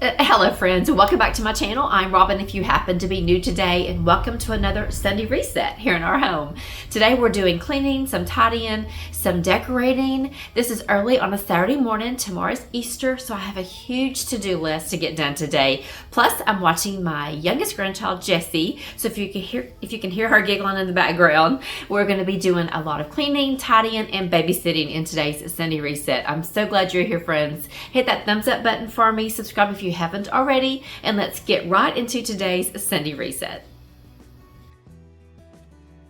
Hello friends, welcome back to my channel. I'm Robin if you happen to be new today, and welcome to another Sunday reset here in our home. Today we're doing cleaning, some tidying, some decorating. This is early on a Saturday morning. Tomorrow's Easter, so I have a huge to-do list to get done today. Plus I'm watching my youngest grandchild Jessie, so if you can hear her giggling in the background, we're going to be doing a lot of cleaning, tidying, and babysitting in today's Sunday reset. I'm so glad you're here, friends. Hit that thumbs up button for me, subscribe if you haven't already, and let's get right into today's Sunday reset.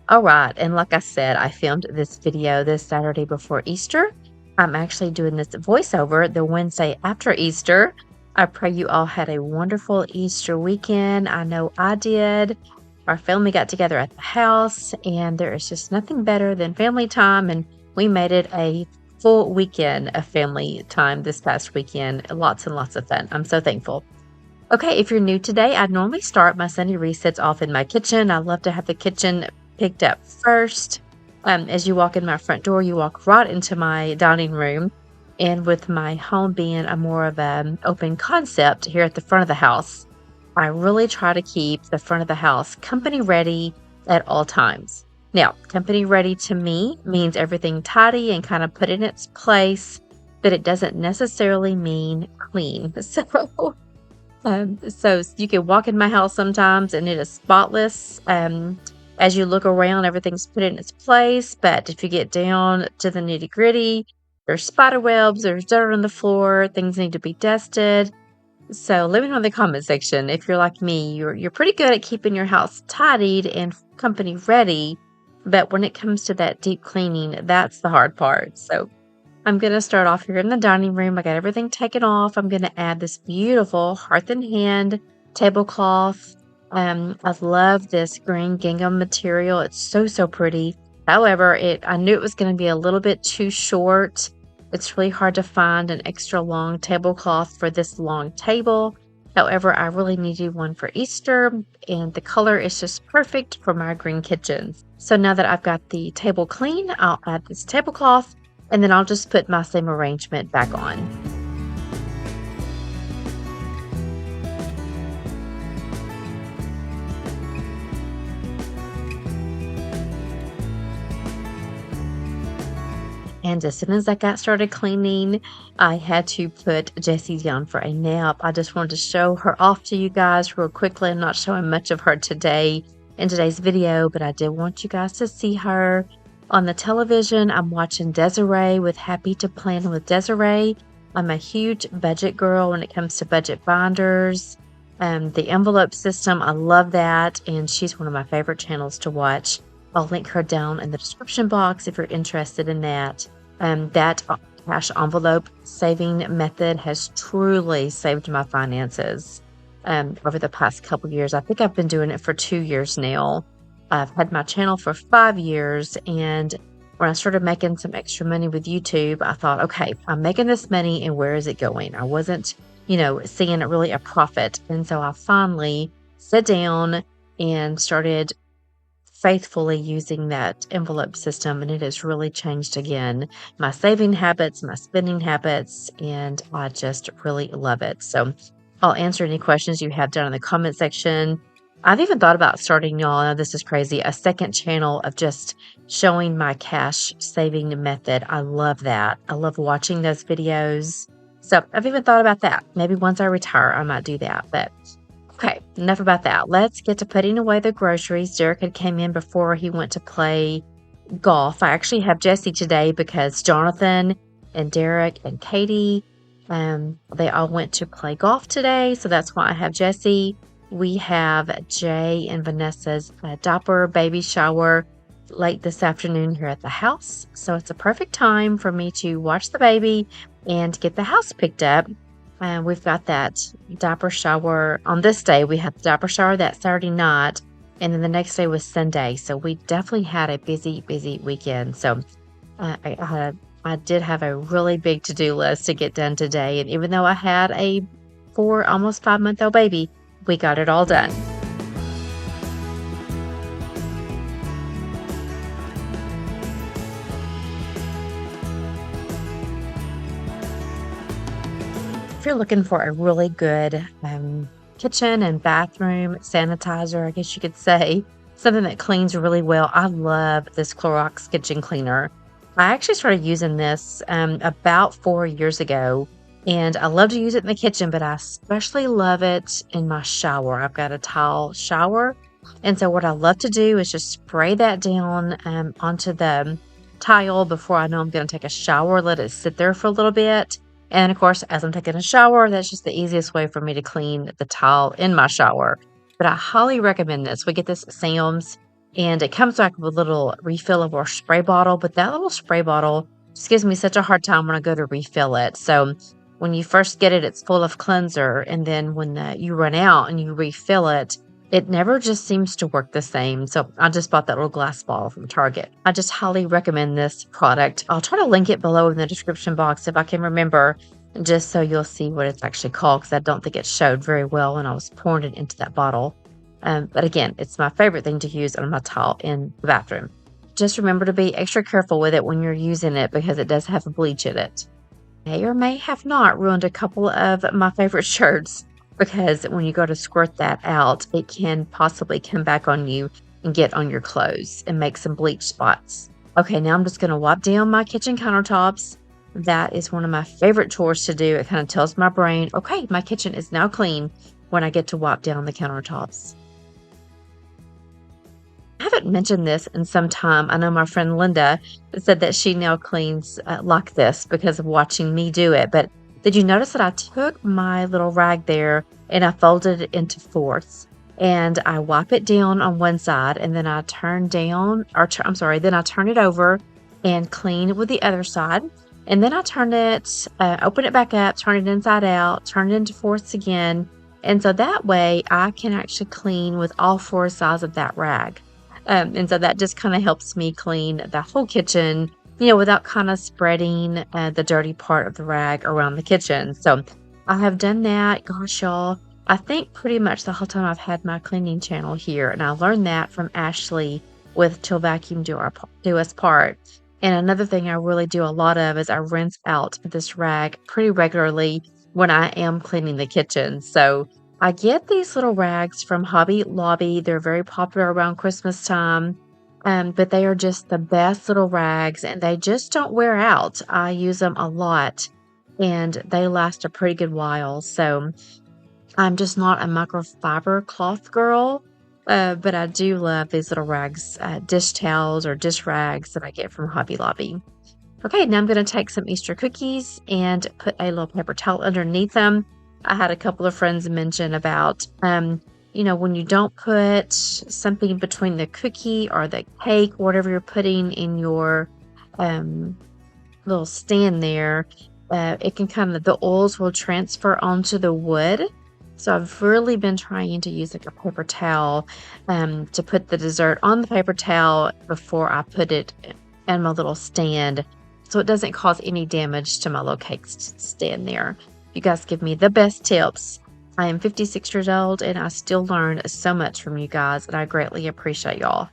All right, and like I said, I filmed this video this Saturday before Easter. I'm actually doing this voiceover the Wednesday after Easter. I pray you all had a wonderful Easter weekend. I know I did. Our family got together at the house, and there is just nothing better than family time, and we made it a full weekend of family time this past weekend. Lots and lots of fun. I'm so thankful. Okay, if you're new today, I normally start my Sunday resets off in my kitchen. I love to have the kitchen picked up first. As you walk in my front door, you walk right into my dining room. And with my home being a more of an open concept here at the front of the house, I really try to keep the front of the house company ready at all times. Now, company ready to me means everything tidy and kind of put in its place, but it doesn't necessarily mean clean. So you can walk in my house sometimes and it is spotless. As you look around, everything's put in its place, but if you get down to the nitty gritty, there's spider webs, there's dirt on the floor, things need to be dusted. So let me know in the comment section if you're like me, you're pretty good at keeping your house tidied and company ready. But when it comes to that deep cleaning, that's the hard part. So I'm going to start off here in the dining room. I got everything taken off. I'm going to add this beautiful hearth and hand tablecloth. I love this green gingham material. It's so pretty. However, I knew it was going to be a little bit too short. It's really hard to find an extra long tablecloth for this long table. However, I really needed one for Easter, and the color is just perfect for my green kitchens. So now that I've got the table clean, I'll add this tablecloth, and then I'll just put my same arrangement back on. And as soon as I got started cleaning, I had to put Jessie down for a nap. I just wanted to show her off to you guys real quickly. I'm not showing much of her today in today's video, but I did want you guys to see her. On the television, I'm watching Desiree with Happy to Plan with Desiree. I'm a huge budget girl when it comes to budget binders. The envelope system, I love that, and she's one of my favorite channels to watch. I'll link her down in the description box if you're interested in that. That cash envelope saving method has truly saved my finances over the past couple years. I think I've been doing it for 2 years now. I've had my channel for 5 years, and when I started making some extra money with YouTube, I thought, okay, I'm making this money, and where is it going? I wasn't, seeing it really a profit. And so I finally sat down and started faithfully using that envelope system, and it has really changed again my saving habits, my spending habits, and I just really love it. So I'll answer any questions you have down in the comment section. I've even thought about starting, y'all, I know this is crazy, a second channel of just showing my cash saving method. I love that. I love watching those videos. So I've even thought about that. Maybe once I retire, I might do that. But okay, enough about that. Let's get to putting away the groceries. Derek had came in before he went to play golf. I actually have Jessie today because Jonathan and Derek and Katie, they all went to play golf today. So that's why I have Jessie. We have Jay and Vanessa's diaper baby shower late this afternoon here at the house. So it's a perfect time for me to watch the baby and get the house picked up. We've got that diaper shower on this day. We had the diaper shower that Saturday night, and then the next day was Sunday. So we definitely had a busy weekend. So I did have a really big to-do list to get done today. And even though I had a 4, almost 5-month-old baby, we got it all done. if you're looking for a really good kitchen and bathroom sanitizer, I guess you could say, something that cleans really well, I love this Clorox kitchen cleaner. I actually started using this about 4 years ago, and I love to use it in the kitchen, but I especially love it in my shower. I've got a tile shower, and so what I love to do is just spray that down onto the tile before I know I'm going to take a shower, let it sit there for a little bit. And of course, as I'm taking a shower, that's just the easiest way for me to clean the tile in my shower. But I highly recommend this. We get this at Sam's, and it comes back with a little refill of our spray bottle. But that little spray bottle just gives me such a hard time when I go to refill it. So when you first get it, it's full of cleanser. And then when you run out and you refill it, it never just seems to work the same. So I just bought that little glass bottle from Target. I just highly recommend this product. I'll try to link it below in the description box if I can remember, just so you'll see what it's actually called, because I don't think it showed very well when I was pouring it into that bottle. But again, it's my favorite thing to use on my tile in the bathroom. Just remember to be extra careful with it when you're using it, because it does have bleach in it. May or may have not ruined a couple of my favorite shirts, because when you go to squirt that out, it can possibly come back on you and get on your clothes and make some bleach spots. Okay, now I'm just going to wipe down my kitchen countertops. That is one of my favorite chores to do. It kind of tells my brain, okay, my kitchen is now clean when I get to wipe down the countertops. I haven't mentioned this in some time. I know my friend Linda said that she now cleans like this because of watching me do it. But did you notice that I took my little rag there and I folded it into fourths, and I wipe it down on one side, and then I turn it over and clean with the other side. And then I turn it, open it back up, turn it inside out, turn it into fourths again. And so that way I can actually clean with all four sides of that rag. And so that just kind of helps me clean the whole kitchen, without kind of spreading the dirty part of the rag around the kitchen. So I have done that. Gosh, y'all, I think pretty much the whole time I've had my cleaning channel here. And I learned that from Ashley with Till Vacuum Do Us Part. And another thing I really do a lot of is I rinse out this rag pretty regularly when I am cleaning the kitchen. So I get these little rags from Hobby Lobby. They're very popular around Christmas time. But they are just the best little rags, and they just don't wear out. I use them a lot, and they last a pretty good while. So I'm just not a microfiber cloth girl, but I do love these little rags, dish towels or dish rags that I get from Hobby Lobby. Okay, now I'm going to take some Easter cookies and put a little paper towel underneath them. I had a couple of friends mention about when you don't put something between the cookie or the cake, whatever you're putting in your little stand there, it can the oils will transfer onto the wood. So I've really been trying to use like a paper towel to put the dessert on the paper towel before I put it in my little stand, so it doesn't cause any damage to my little cake stand there. You guys give me the best tips. I am 56 years old, and I still learn so much from you guys, and I greatly appreciate y'all.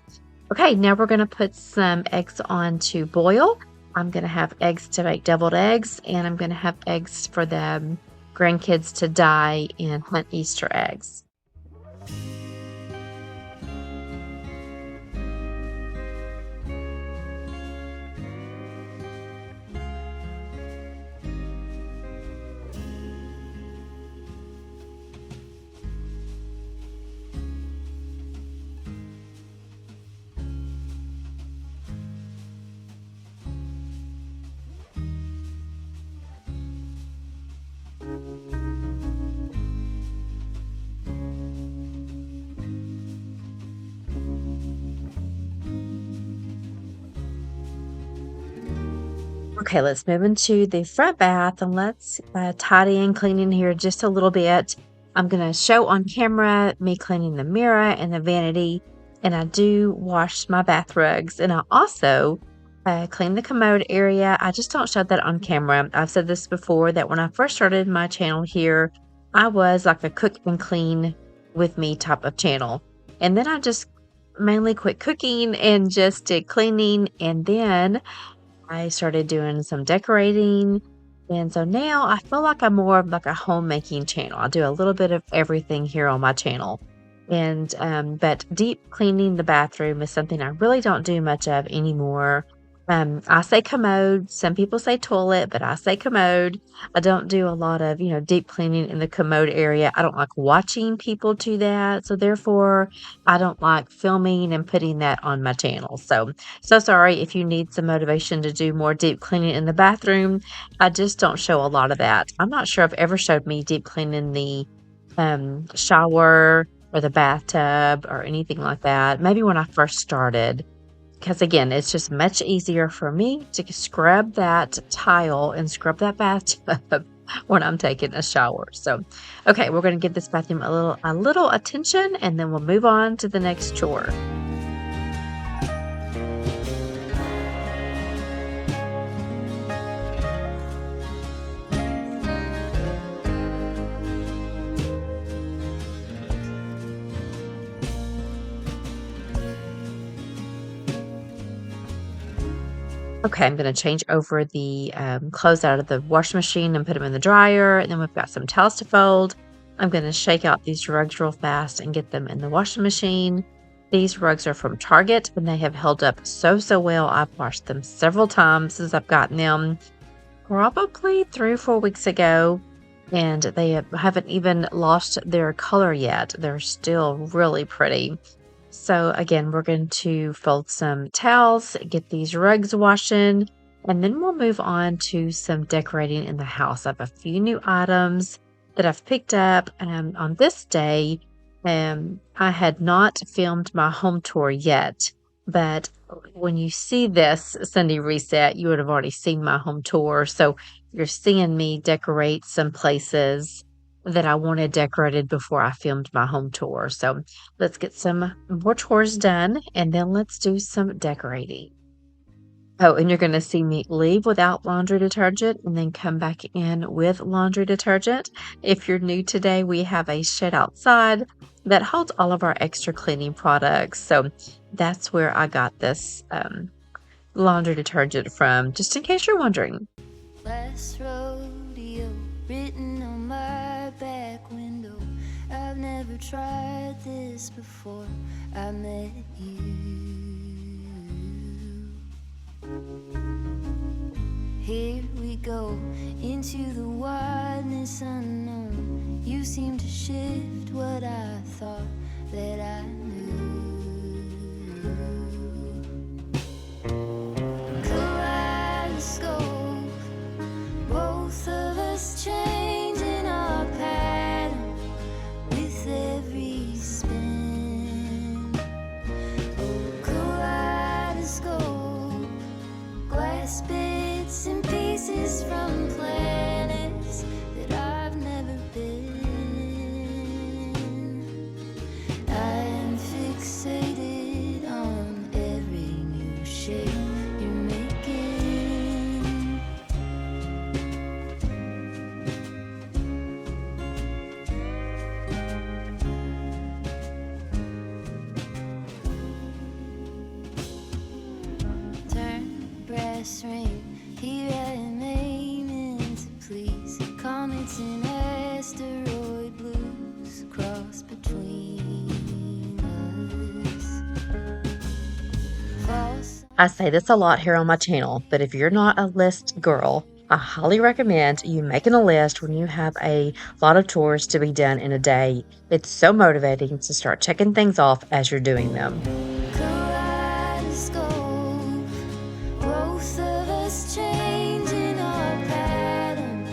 Okay, now we're going to put some eggs on to boil. I'm going to have eggs to make deviled eggs, and I'm going to have eggs for the grandkids to dye and hunt Easter eggs. Okay, let's move into the front bath, and let's tidy and clean in here just a little bit. I'm going to show on camera me cleaning the mirror and the vanity, and I do wash my bath rugs, and I also clean the commode area. I just don't show that on camera. I've said this before, that when I first started my channel here, I was like a cook and clean with me type of channel. And then I just mainly quit cooking and just did cleaning, and then I started doing some decorating And so now I feel like I'm more of like a homemaking channel. I do a little bit of everything here on my channel. And but deep cleaning the bathroom is something I really don't do much of anymore. I say commode. Some people say toilet, but I say commode. I don't do a lot of, deep cleaning in the commode area. I don't like watching people do that. So therefore, I don't like filming and putting that on my channel. So sorry if you need some motivation to do more deep cleaning in the bathroom. I just don't show a lot of that. I'm not sure I've ever showed me deep cleaning the shower or the bathtub or anything like that. Maybe when I first started, because again, it's just much easier for me to scrub that tile and scrub that bathtub when I'm taking a shower. So, okay, we're going to give this bathroom a little attention, and then we'll move on to the next chore. Okay, I'm going to change over the clothes out of the washing machine and put them in the dryer. And then we've got some towels to fold. I'm going to shake out these rugs real fast and get them in the washing machine. These rugs are from Target and they have held up so well. I've washed them several times since I've gotten them, probably 3 or 4 weeks ago. And they haven't even lost their color yet. They're still really pretty. So again, we're going to fold some towels, get these rugs washing, and then we'll move on to some decorating in the house. I have a few new items that I've picked up on this day. I had not filmed my home tour yet, but when you see this Sunday reset, you would have already seen my home tour. So you're seeing me decorate some places that I wanted decorated before I filmed my home tour. So let's get some more chores done and then let's do some decorating. Oh, and you're going to see me leave without laundry detergent and then come back in with laundry detergent. If you're new today, we have a shed outside that holds all of our extra cleaning products. So that's where I got this laundry detergent from, just in case you're wondering. Last rodeo written on my back window. I've never tried this before I met you. Here we go into the wideness unknown. You seem to shift what I thought that I knew. Kaleidoscope, both of us changing our pattern with every spin. Oh, kaleidoscope, glass bits and pieces from planets that I've never been. I am fixated on every new shape you're making. Turn brass ring, here I am aiming to please. Comets and asteroid blues cross between us. False. I say this a lot here on my channel, but if you're not a list girl, I highly recommend you making a list when you have a lot of chores to be done in a day. It's so motivating to start checking things off as you're doing them. Kaleidoscope, both of us changing our pattern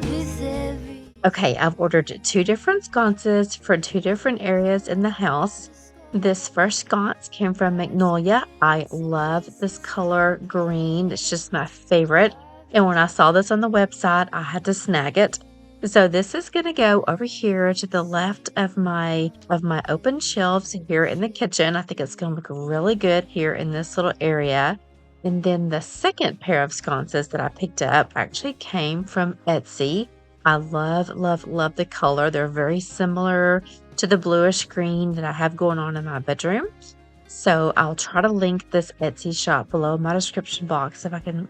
with every. Okay, I've ordered 2 different sconces for 2 different areas in the house. This first sconce came from Magnolia. I love this color green. It's just my favorite. And when I saw this on the website, I had to snag it. So this is going to go over here to the left of my open shelves here in the kitchen. I think it's going to look really good here in this little area. And then the second pair of sconces that I picked up actually came from Etsy. I love the color. They're very similar to the bluish green that I have going on in my bedroom. So I'll try to link this Etsy shop below in my description box if I can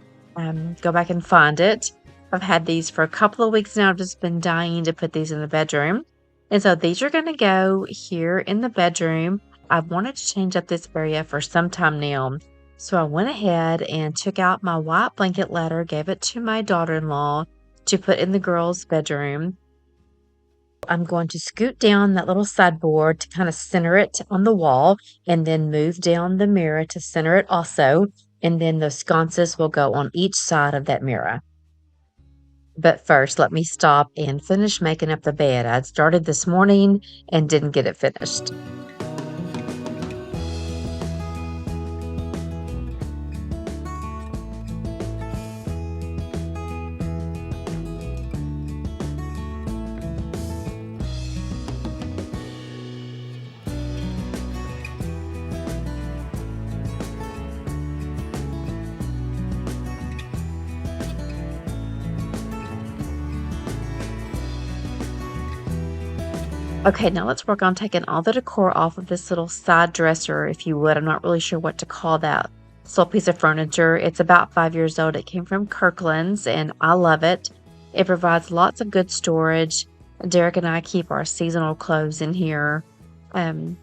go back and find it. I've had these for a couple of weeks now. I've just been dying to put these in the bedroom. And so these are going to go here in the bedroom. I've wanted to change up this area for some time now. So I went ahead and took out my white blanket ladder, gave it to my daughter-in-law to put in the girls' bedroom. I'm going to scoot down that little sideboard to kind of center it on the wall and then move down the mirror to center it also. And then those sconces will go on each side of that mirror. But first, let me stop and finish making up the bed. I'd started this morning and didn't get it finished. Okay, now let's work on taking all the decor off of this little side dresser, if you would. I'm not really sure what to call that. This little piece of furniture. It's about 5 years old. It came from Kirkland's, and I love it. It provides lots of good storage. Derek and I keep our seasonal clothes in here. And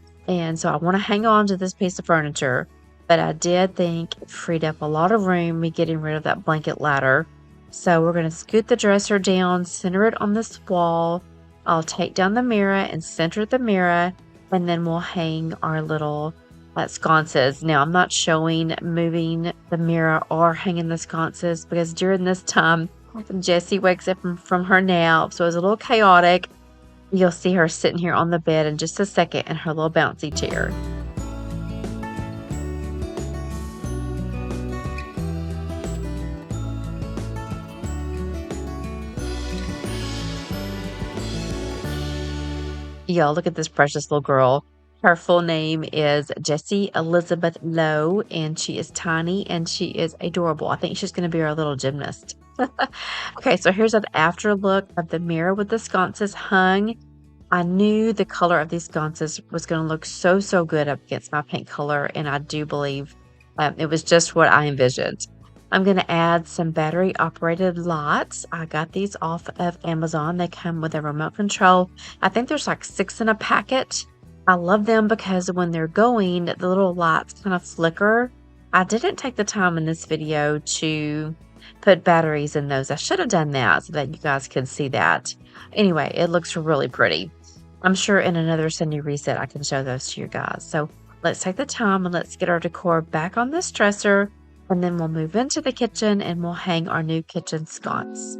so I want to hang on to this piece of furniture. But I did think it freed up a lot of room, me getting rid of that blanket ladder. So we're going to scoot the dresser down, center it on this wall. I'll take down the mirror and center the mirror, and then we'll hang our little sconces. Now, I'm not showing moving the mirror or hanging the sconces because during this time, Jessie wakes up from her nap, so it's a little chaotic. You'll see her sitting here on the bed in just a second in her little bouncy chair. Y'all, look at this precious little girl. Her full name is Jessie Elizabeth Lowe, and she is tiny and she is adorable. I think she's going to be our little gymnast. Okay, so here's an after look of the mirror with the sconces hung. I knew the color of these sconces was going to look so, so good up against my paint color, and I do believe it was just what I envisioned. I'm going to add some battery-operated lights. I got these off of Amazon. They come with a remote control. I think there's like 6 in a packet. I love them because when they're going, the little lights kind of flicker. I didn't take the time in this video to put batteries in those. I should have done that so that you guys could see that. Anyway, it looks really pretty. I'm sure in another Sunday reset I can show those to you guys. So let's take the time and let's get our decor back on this dresser. And then we'll move into the kitchen and we'll hang our new kitchen sconce.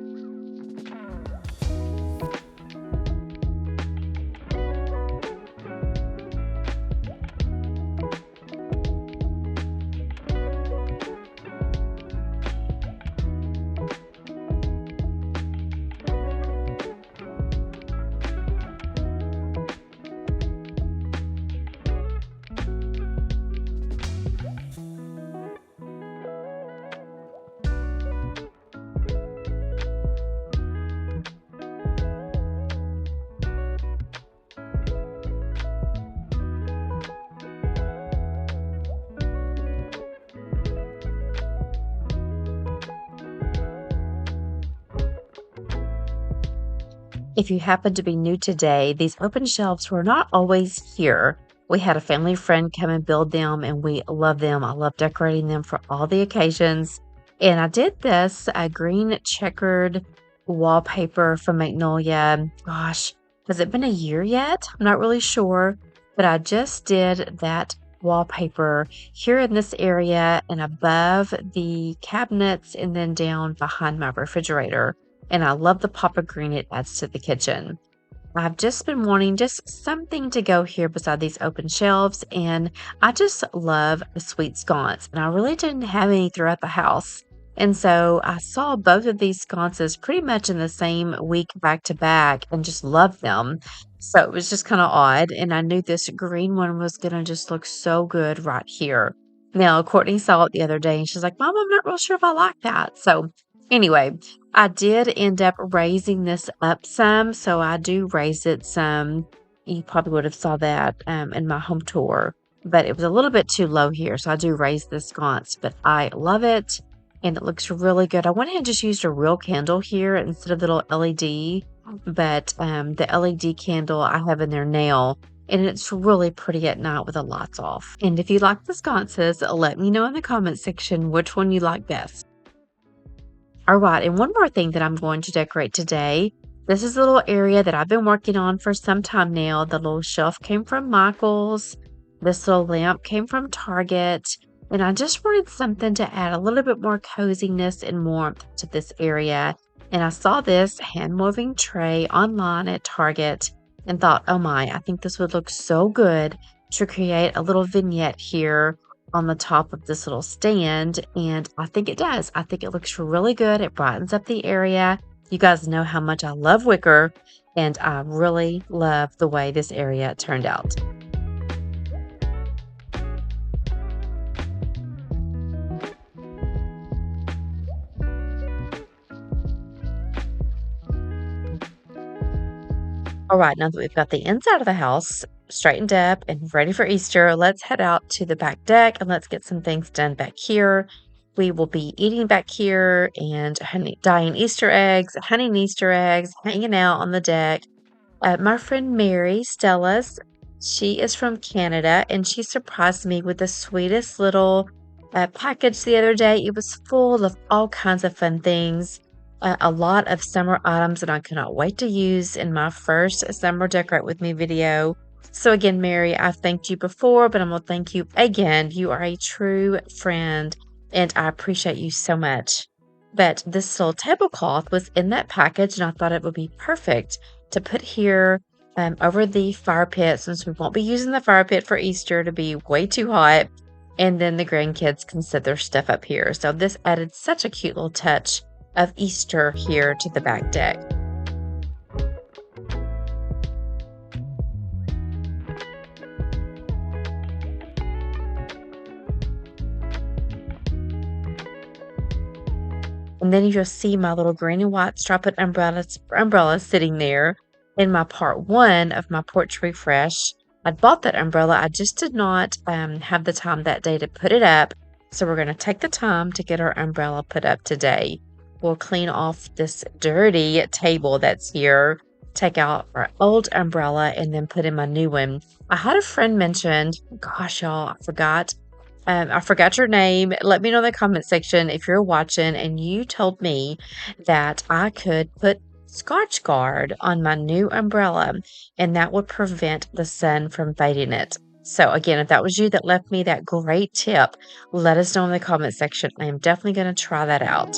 If you happen to be new today, these open shelves were not always here. We had a family friend come and build them, and we love them. I love decorating them for all the occasions. And I did this green checkered wallpaper from Magnolia. Gosh, has it been a year yet? I'm not really sure, but I just did that wallpaper here in this area and above the cabinets and then down behind my refrigerator. And I love the pop of green it adds to the kitchen. I've just been wanting just something to go here beside these open shelves, and I just love a sweet sconce, and I really didn't have any throughout the house. And so I saw both of these sconces pretty much in the same week back to back and just loved them. So it was just kind of odd, and I knew this green one was going to just look so good right here. Now, Courtney saw it the other day, and she's like, Mom, I'm not real sure if I like that. So anyway, I did end up raising this up some, so I do raise it some. You probably would have saw that in my home tour, but it was a little bit too low here, so I do raise the sconce, but I love it. and it looks really good. I went ahead and just used a real candle here instead of the little LED, but the LED candle I have in there now, and it's really pretty at night with the lights off. And if you like the sconces, let me know in the comment section which one you like best. All right, and one more thing that I'm going to decorate today. This is a little area that I've been working on for some time now. The little shelf came from Michael's. This little lamp came from Target. And I just wanted something to add a little bit more coziness and warmth to this area. And I saw this hand-woven tray online at Target and thought, oh my, I think this would look so good to create a little vignette here on the top of this little stand. And I think it does. I think it looks really good. It brightens up the area. You guys know how much I love wicker, and I really love the way this area turned out. All right, now that we've got the inside of the house straightened up and ready for Easter, let's head out to the back deck and let's get some things done back here. We will be eating back here and dyeing Easter eggs, hunting Easter eggs, hanging out on the deck. My friend Mary Stella's, she is from Canada, and she surprised me with the sweetest little package the other day. It was full of all kinds of fun things. A lot of summer items that I cannot wait to use in my first Summer Decorate With Me video. So again, Mary, I've thanked you before, but I'm going to thank you again. You are a true friend, and I appreciate you so much. But this little tablecloth was in that package, and I thought it would be perfect to put here over the fire pit, since we won't be using the fire pit for Easter to be way too hot. And then the grandkids can set their stuff up here. So this added such a cute little touch of Easter here to the back deck. And then you'll see my little green and white striped umbrella sitting there in my part 1 of my porch refresh. I bought that umbrella. I just did not have the time that day to put it up. So we're going to take the time to get our umbrella put up today. We'll clean off this dirty table that's here, take out our old umbrella, and then put in my new one. I had a friend mention, gosh, y'all, I forgot your name. Let me know in the comment section if you're watching, and you told me that I could put Scotch Guard on my new umbrella, and that would prevent the sun from fading it. So again, if that was you that left me that great tip, let us know in the comment section. I am definitely going to try that out.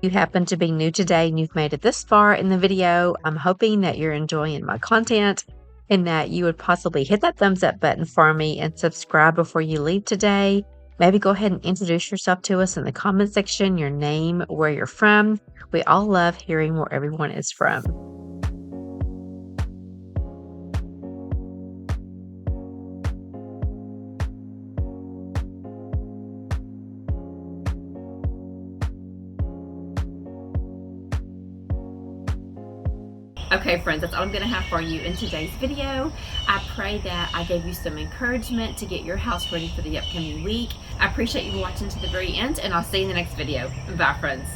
You happen to be new today and you've made it this far in the video, I'm hoping that you're enjoying my content and that you would possibly hit that thumbs up button for me and subscribe before you leave today. Maybe go ahead and introduce yourself to us in the comment section, your name, where you're from. We all love hearing where everyone is from. Okay, friends, that's all I'm going to have for you in today's video. I pray that I gave you some encouragement to get your house ready for the upcoming week. I appreciate you watching to the very end, and I'll see you in the next video. Bye, friends.